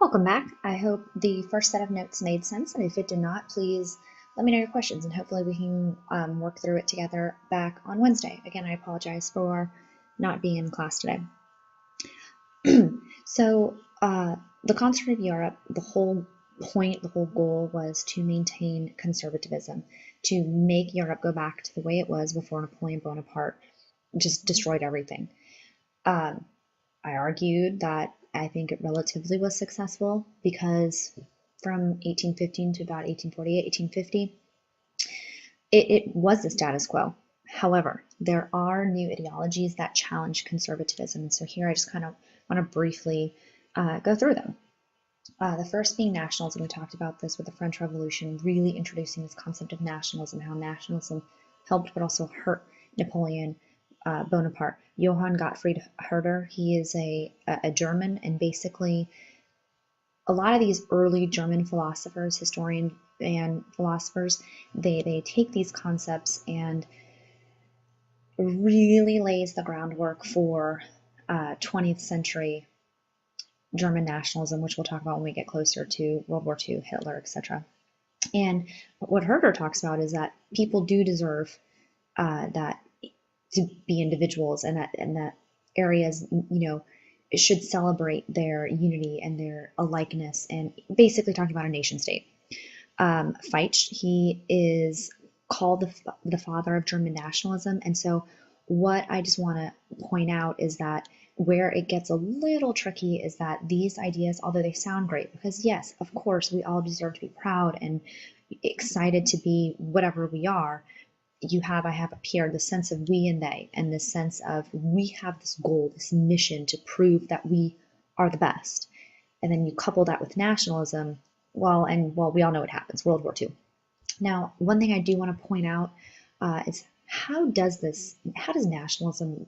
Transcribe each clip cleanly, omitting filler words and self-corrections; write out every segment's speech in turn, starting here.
Welcome back. I hope the first set of notes made sense, and if it did not, please let me know your questions, and hopefully we can work through it together back on Wednesday. Again, I apologize for not being in class today. So, the Concert of Europe, the whole point, the whole goal was to maintain conservatism, to make Europe go back to the way it was before Napoleon Bonaparte just destroyed everything. Um, I argued that I think it relatively was successful because from 1815 to about 1848, 1850, it was the status quo. However, there are new ideologies that challenge conservatism. So here I just kind of want to briefly go through them. The first being nationalism. We talked about this with the French Revolution, really introducing this concept of nationalism, how nationalism helped but also hurt Napoleon Bonaparte. Johann Gottfried Herder, he is a German, and basically a lot of these early German philosophers, historians, and philosophers, they take these concepts and really lays the groundwork for 20th century German nationalism, which we'll talk about when we get closer to World War II, Hitler, etc. And what Herder talks about is that people do deserve that to be individuals, and that areas, should celebrate their unity and their alikeness, and basically talking about a nation state. Feitsch, he is called the father of German nationalism, and so what I just want to point out is that where it gets a little tricky is that these ideas, although they sound great, because yes, of course, we all deserve to be proud and excited to be whatever we are, I have up here the sense of we and they, and this sense of we have this goal, this mission to prove that we are the best. And then you couple that with nationalism. Well, we all know what happens, World War II. Now, one thing I do want to point out is how does nationalism,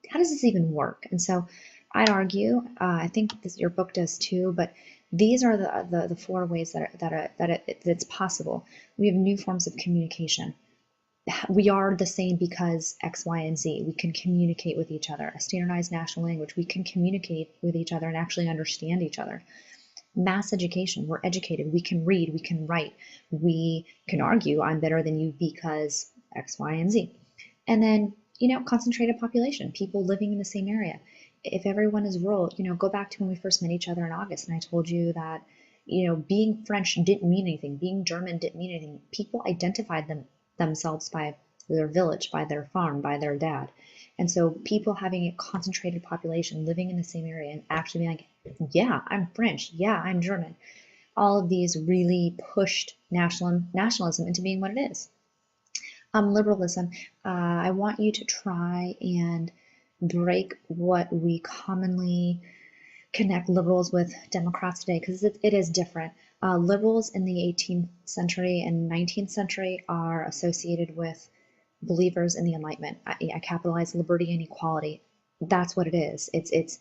how does this even work? And so I'd argue, I think your book does too, but these are the four ways it's possible. We have new forms of communication. We are the same because X, Y, and Z. We can communicate with each other. A standardized national language, we can communicate with each other and actually understand each other. Mass education, we're educated. We can read, we can write. We can argue, I'm better than you because X, Y, and Z. And then, concentrated population, people living in the same area. If everyone is rural, go back to when we first met each other in August, and I told you that, being French didn't mean anything. Being German didn't mean anything. People identified themselves by their village, by their farm, by their dad. And so people having a concentrated population living in the same area and actually being like, yeah, I'm French, yeah, I'm German. All of these really pushed nationalism into being what it is. Liberalism, I want you to try and break what we commonly connect liberals with Democrats today, because it is different. Liberals in the 18th century and 19th century are associated with believers in the Enlightenment. I capitalize liberty and equality. That's what it is. It's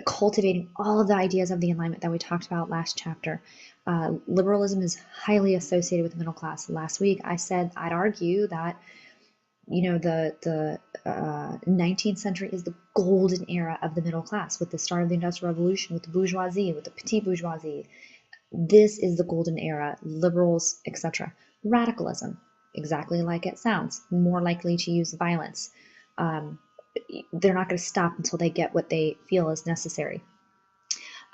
cultivating all of the ideas of the Enlightenment that we talked about last chapter. Liberalism is highly associated with the middle class. Last week, I said I'd argue that the 19th century is the golden era of the middle class, with the start of the Industrial Revolution, with the bourgeoisie, with the petite bourgeoisie. This is the golden era, liberals, etc. Radicalism, exactly like it sounds, more likely to use violence. They're not going to stop until they get what they feel is necessary.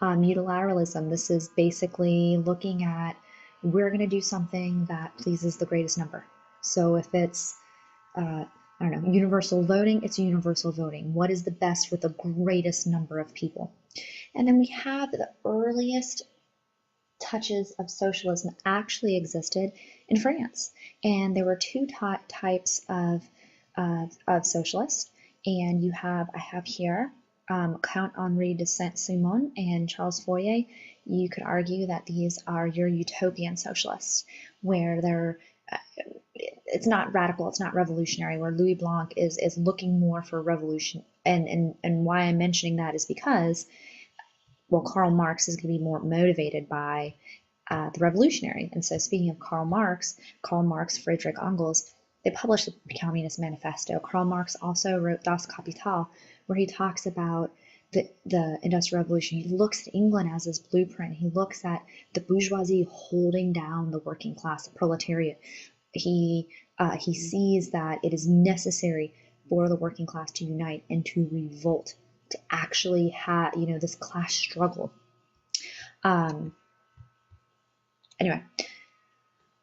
Unilateralism, this is basically looking at, we're going to do something that pleases the greatest number. So if it's universal voting, it's universal voting. What is the best for the greatest number of people? And then we have the earliest touches of socialism actually existed in France. And there were two types of socialists. And I have here Count Henri de Saint-Simon and Charles Fourier. You could argue that these are your utopian socialists, where it's not radical, it's not revolutionary, where Louis Blanc is looking more for revolution. And why I'm mentioning that is because, well, Karl Marx is going to be more motivated by the revolutionary. And so speaking of Karl Marx, Friedrich Engels, they published the Communist Manifesto. Karl Marx also wrote Das Kapital, where he talks about the Industrial Revolution. He looks at England as his blueprint. He looks at the bourgeoisie holding down the working class, the proletariat. He sees that it is necessary for the working class to unite and to revolt, to actually have, this class struggle. Anyway,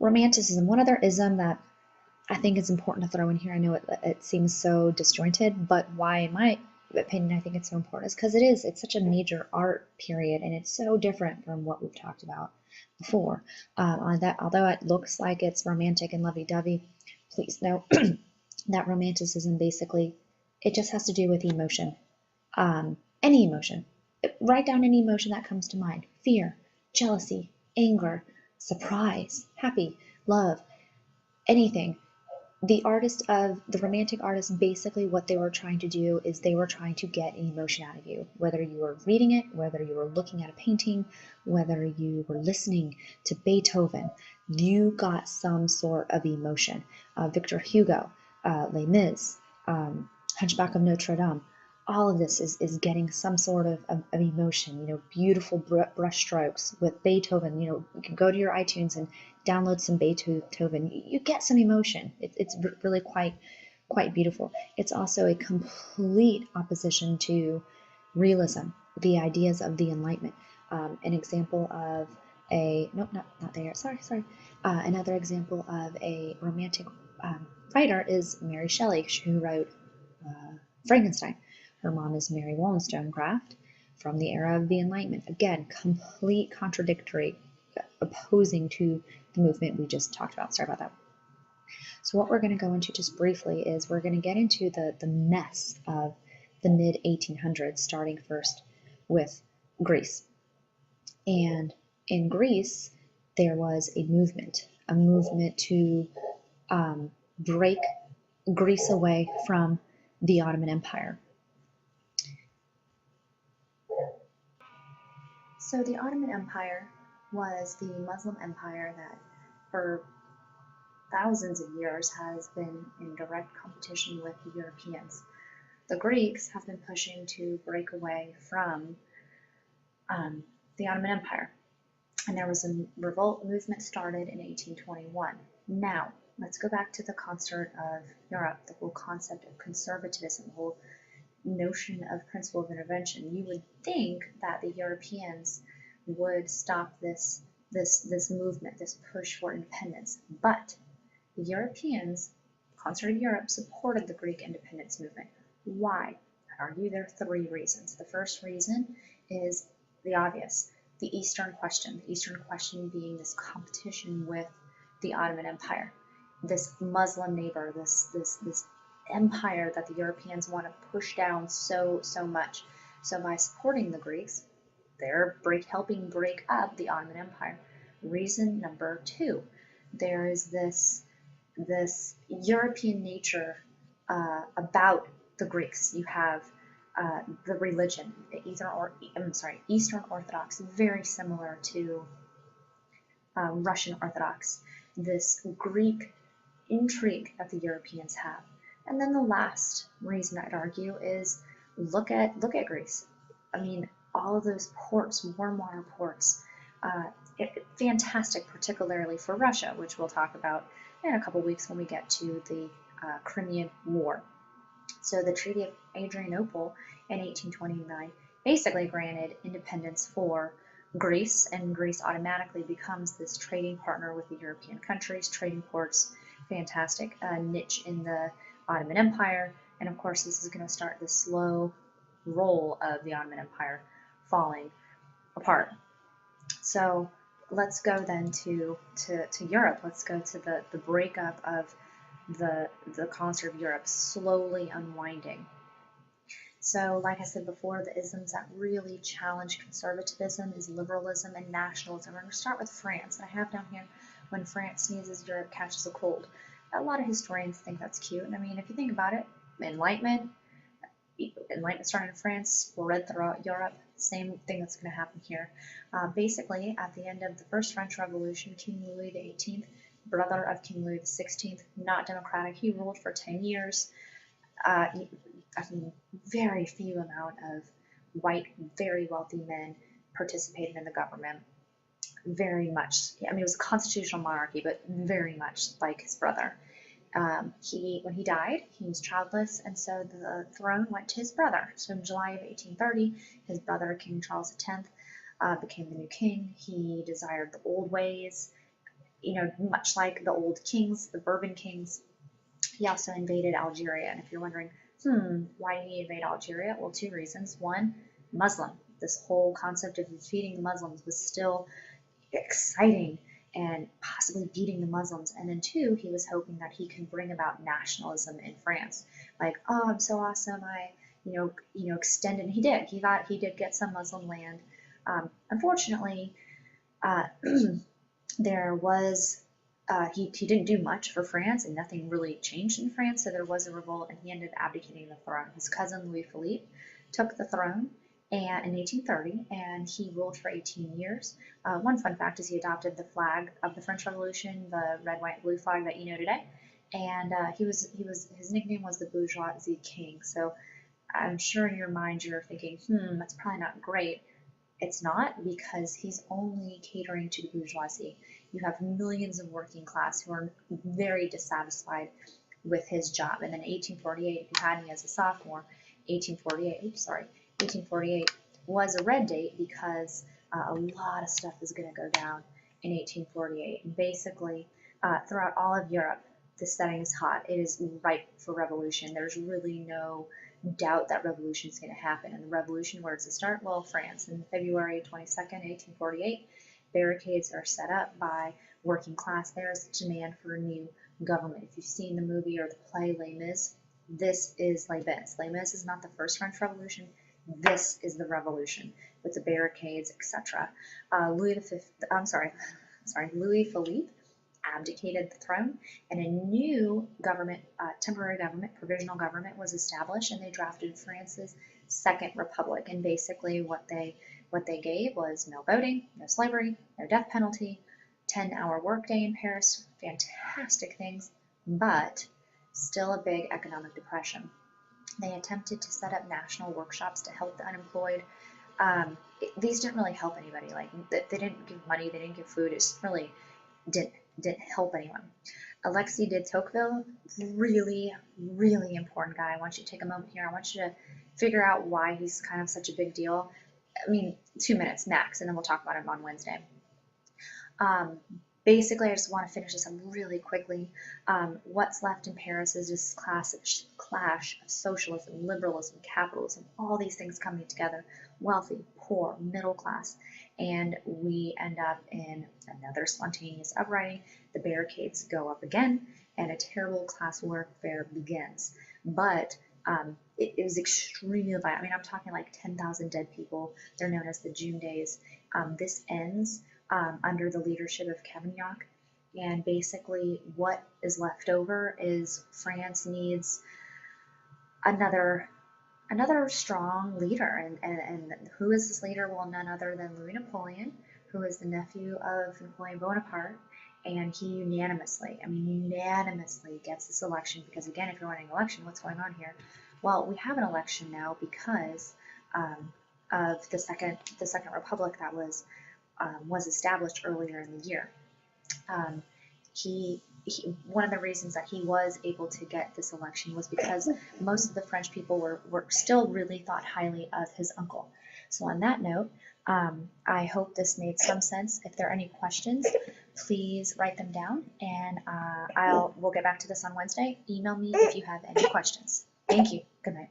Romanticism. One other ism that I think is important to throw in here. I know it seems so disjointed, but why, in my opinion, I think it's so important is because it's such a major art period, and it's so different from what we've talked about before. Although it looks like it's romantic and lovey-dovey, please know that Romanticism basically, it just has to do with emotion. Any emotion. Write down any emotion that comes to mind. Fear, jealousy, anger, surprise, happy, love, anything. The romantic artist, basically what they were trying to do is they were trying to get an emotion out of you, whether you were reading it, whether you were looking at a painting, whether you were listening to Beethoven, you got some sort of emotion. Victor Hugo, Les Mis, Hunchback of Notre Dame, all of this is getting some sort of emotion, beautiful brush strokes with Beethoven. You can go to your iTunes and download some Beethoven. You get some emotion. It's really quite beautiful. It's also a complete opposition to realism, the ideas of the Enlightenment. An example of not there. Sorry. Another example of a romantic writer is Mary Shelley, who wrote Frankenstein. Her mom is Mary Wollstonecraft from the era of the Enlightenment. Again, complete contradictory, opposing to the movement we just talked about. Sorry about that. So what we're going to go into just briefly is we're going to get into the mess of the mid-1800s, starting first with Greece. And in Greece, there was a movement to break Greece away from the Ottoman Empire. So the Ottoman Empire was the Muslim empire that for thousands of years has been in direct competition with the Europeans. The Greeks have been pushing to break away from the Ottoman Empire. And there was a revolt movement started in 1821. Now, let's go back to the concert of Europe, the whole concept of conservatism, the whole notion of principle of intervention. You would think that the Europeans would stop this movement, this push for independence, but the Europeans, Concert of Europe, supported the Greek independence movement. Why? I argue there are three reasons. The first reason is the obvious, the Eastern question. The Eastern question being this competition with the Ottoman Empire, this Muslim neighbor, this empire that the Europeans want to push down so much. So by supporting the Greeks, they're helping break up the Ottoman Empire. Reason number two, there is this European nature about the Greeks. You have the religion, Eastern Orthodox, very similar to Russian Orthodox. This Greek intrigue that the Europeans have. And then the last reason I'd argue is look at Greece. I mean, all of those ports, warm water ports, fantastic, particularly for Russia, which we'll talk about in a couple weeks when we get to the Crimean War. So the Treaty of Adrianople in 1829 basically granted independence for Greece, and Greece automatically becomes this trading partner with the European countries, trading ports, fantastic niche in the Ottoman Empire. And of course, this is going to start the slow roll of the Ottoman Empire falling apart. So let's go then to Europe. Let's go to the breakup of the Concert of Europe, slowly unwinding. So like I said before, the isms that really challenge conservatism is liberalism and nationalism. We're going to start with France. And I have down here, when France sneezes, Europe catches a cold. A lot of historians think that's cute. And I mean, if you think about it, Enlightenment started in France, spread throughout Europe. Same thing that's going to happen here. Basically, at the end of the First French Revolution, King Louis XVIII, brother of King Louis XVI, not democratic, he ruled for 10 years. Very few amount of white, very wealthy men participated in the government very much. I mean, it was a constitutional monarchy, but very much like his brother. When he died, he was childless, and so the throne went to his brother. So in July of 1830, his brother, King Charles X, became the new king. He desired the old ways, much like the old kings, the Bourbon kings. He also invaded Algeria. And if you're wondering, why did he invade Algeria? Well, two reasons. One, Muslim. This whole concept of defeating the Muslims was still exciting and possibly beating the Muslims. And then two, he was hoping that he could bring about nationalism in France. Like, oh, I'm so awesome. I, extended. And he did. He did get some Muslim land. Unfortunately, there was he didn't do much for France, and nothing really changed in France. So there was a revolt, and he ended up abdicating the throne. His cousin Louis Philippe took the throne and in 1830, and he ruled for 18 years. One fun fact is he adopted the flag of the French Revolution, the red, white, blue flag that you know today. And his nickname was the Bourgeoisie King. So I'm sure in your mind you're thinking, that's probably not great. It's not, because he's only catering to the bourgeoisie. You have millions of working class who are very dissatisfied with his job. And then 1848, if you had me as a sophomore, 1848 was a red date because a lot of stuff is going to go down in 1848. And basically, throughout all of Europe, the setting is hot. It is ripe for revolution. There's really no doubt that revolution is going to happen. And the revolution, where does it start? Well, France. In February 22nd, 1848, barricades are set up by working class. There's demand for a new government. If you've seen the movie or the play Les Mis, this is Les Mis. Les Mis is not the first French Revolution. This is the revolution with the barricades, etc. Louis Philippe abdicated the throne, and a new government, temporary government, provisional government was established, and they drafted France's Second Republic. And basically what they gave was no voting, no slavery, no death penalty, 10-hour workday in Paris, fantastic things, but still a big economic depression. They attempted to set up national workshops to help the unemployed. These didn't really help anybody. Like, they didn't give money, they didn't give food. It just really didn't help anyone. Alexis de Tocqueville, really, really important guy. I want you to take a moment here. I want you to figure out why he's kind of such a big deal. I mean, 2 minutes max, and then we'll talk about him on Wednesday. Basically, I just want to finish this up really quickly. What's left in Paris is this clash of socialism, liberalism, capitalism, all these things coming together, wealthy, poor, middle class, and we end up in another spontaneous uprising. The barricades go up again, and a terrible class warfare begins. But it was extremely violent. I mean, I'm talking like 10,000 dead people. They're known as the June Days. This ends under the leadership of Cavaignac, and basically what is left over is France needs another strong leader. And who is this leader? Well, none other than Louis Napoleon, who is the nephew of Napoleon Bonaparte, and he unanimously gets this election. Because again, if you're running an election, what's going on here? Well, we have an election now because of the Second Republic that was established earlier in the year. One of the reasons that he was able to get this election was because most of the French people were still really thought highly of his uncle. So on that note, I hope this made some sense. If there are any questions, please write them down, and we'll get back to this on Wednesday. Email me if you have any questions. Thank you. Good night.